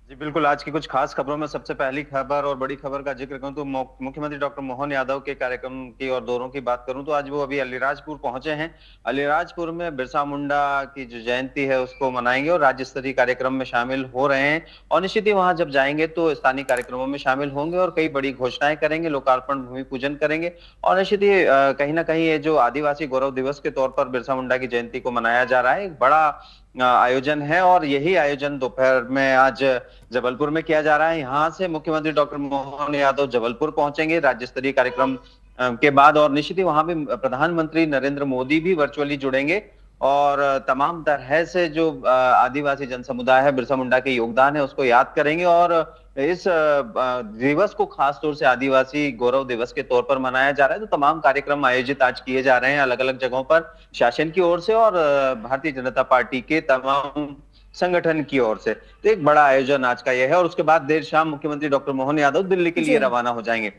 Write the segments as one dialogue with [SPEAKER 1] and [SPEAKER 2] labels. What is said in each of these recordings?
[SPEAKER 1] जी बिल्कुल, आज की कुछ खास खबरों में सबसे पहली खबर और बड़ी खबर का जिक्र करूं तो मुख्यमंत्री डॉक्टर मोहन यादव के कार्यक्रम की और दौरों की बात करूं तो आज वो अभी अलीराजपुर पहुंचे हैं। अलीराजपुर में बिरसा मुंडा की जो जयंती है उसको मनाएंगे और राज्य स्तरीय कार्यक्रम में शामिल हो रहे हैं। और निश्चित ही वहां जब जाएंगे तो स्थानीय कार्यक्रमों में शामिल होंगे और कई बड़ी घोषणाएं करेंगे, लोकार्पण भूमि पूजन करेंगे। और निश्चित ही कहीं ना कहीं ये जो आदिवासी गौरव दिवस के तौर पर बिरसा मुंडा की जयंती को मनाया जा रहा है, एक बड़ा आयोजन है। और यही आयोजन दोपहर में आज जबलपुर में किया जा रहा है। यहाँ से मुख्यमंत्री डॉक्टर मोहन यादव जबलपुर पहुंचेंगे राज्य स्तरीय कार्यक्रम के बाद। और निश्चित ही वहां भी प्रधानमंत्री नरेंद्र मोदी भी वर्चुअली जुड़ेंगे और तमाम तरह से जो आदिवासी जन समुदाय है, बिरसा मुंडा के योगदान है, उसको याद करेंगे। और इस दिवस को खास तौर से आदिवासी गौरव दिवस के तौर पर मनाया जा रहा है। तो तमाम कार्यक्रम आयोजित आज किए जा रहे हैं अलग अलग जगहों पर, शासन की ओर से और भारतीय जनता पार्टी के तमाम संगठन की ओर से। तो एक बड़ा आयोजन आज का यह है। और उसके बाद देर शाम मुख्यमंत्री डॉक्टर मोहन यादव दिल्ली के लिए
[SPEAKER 2] जी।
[SPEAKER 1] रवाना हो जाएंगे।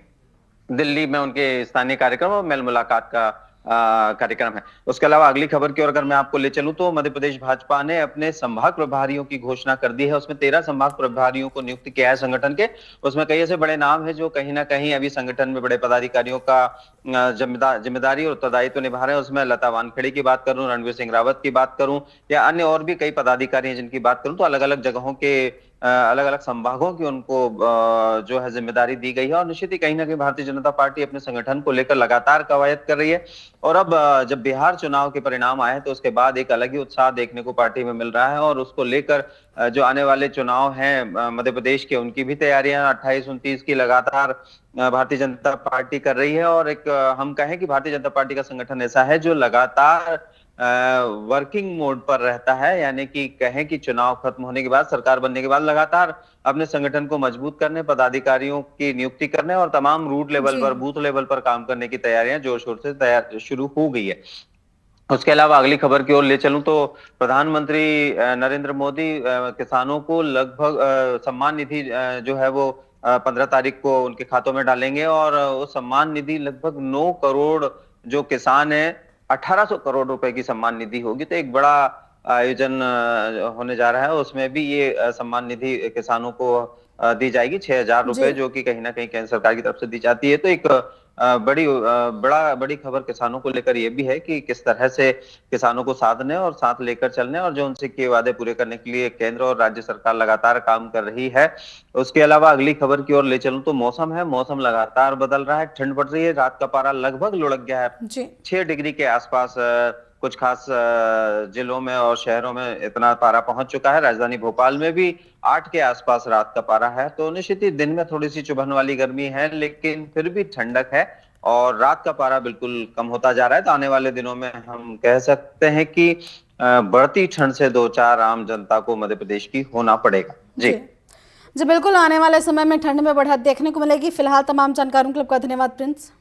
[SPEAKER 1] दिल्ली में उनके स्थानीय कार्यक्रम और मेल मुलाकात का कार्यक्रम है। उसके अलावा अगली खबर की ओर अगर मैं आपको ले चलूं तो मध्य प्रदेश भाजपा ने अपने संभाग प्रभारियों की घोषणा कर दी है। उसमें 13 संभाग प्रभारियों को नियुक्त किया है संगठन के। उसमें कई ऐसे बड़े नाम है जो कहीं ना कहीं अभी संगठन में बड़े पदाधिकारियों का जिम्मेदारी और उत्तरदायित्व निभा रहे हैं। उसमें लता वानखेड़े की बात करूं, रणवीर सिंह रावत की बात करूं, या अन्य और भी कई पदाधिकारी हैं जिनकी बात करूं, तो अलग अलग जगहों के अलग अलग संभागों की उनको जो है जिम्मेदारी दी गई है। और निश्चित ही कहीं ना कहीं भारतीय जनता पार्टी अपने संगठन को लेकर लगातार कवायद कर रही है। और अब जब बिहार चुनाव के परिणाम आए तो उसके बाद एक अलग ही उत्साह देखने को पार्टी में मिल रहा है। और उसको लेकर जो आने वाले चुनाव हैं मध्य प्रदेश के, उनकी भी तैयारियां 28-29 की लगातार भारतीय जनता पार्टी कर रही है। और एक हम कहें कि भारतीय जनता पार्टी का संगठन ऐसा है जो लगातार वर्किंग मोड पर रहता है, यानी कि कहें कि चुनाव खत्म होने के बाद, सरकार बनने के बाद लगातार अपने संगठन को मजबूत करने, पदाधिकारियों की नियुक्ति करने और तमाम रूट लेवल
[SPEAKER 2] जी।
[SPEAKER 1] पर, बूथ लेवल पर काम करने की तैयारियां जोर शोर से तैयार शुरू हो गई है। उसके अलावा अगली खबर की ओर ले चलूं तो प्रधानमंत्री नरेंद्र मोदी किसानों को लगभग सम्मान निधि जो है वो 15 तारीख को उनके खातों में डालेंगे। और वो सम्मान निधि लगभग 9 करोड़ जो किसान है, 1800 करोड़ रुपए की सम्मान निधि होगी। तो एक बड़ा आयोजन होने जा रहा है। उसमें भी ये सम्मान निधि किसानों को दी जाएगी, 6,000
[SPEAKER 2] जी।
[SPEAKER 1] रुपए, जो कि कहीं ना कहीं केंद्र सरकार की तरफ से दी जाती है। तो एक बड़ी खबर किसानों को लेकर ये भी है कि किस तरह से किसानों को साधने और साथ लेकर चलने और जो उनसे किए वादे पूरे करने के लिए केंद्र और राज्य सरकार लगातार काम कर रही है। उसके अलावा अगली खबर की ओर ले चलूं तो मौसम है। मौसम लगातार बदल रहा है, ठंड बढ़ रही है, रात का पारा लगभग लुढ़क गया है,
[SPEAKER 2] जी।
[SPEAKER 1] 6 डिग्री के आसपास कुछ खास जिलों में और शहरों में इतना पारा पहुंच चुका है। राजधानी भोपाल में भी 8 के आसपास रात का पारा है। तो निश्चित ही दिन में थोड़ी सी चुभन वाली गर्मी है, लेकिन फिर भी ठंडक है और रात का पारा बिल्कुल कम होता जा रहा है। तो आने वाले दिनों में हम कह सकते हैं कि बढ़ती ठंड से दो चार आम जनता को मध्य प्रदेश की होना पड़ेगा। जी
[SPEAKER 2] जी। जी बिल्कुल, आने वाले समय में ठंड में बढ़त देखने को मिलेगी। फिलहाल तमाम जानकारियों के लिए आपका धन्यवाद प्रिंस।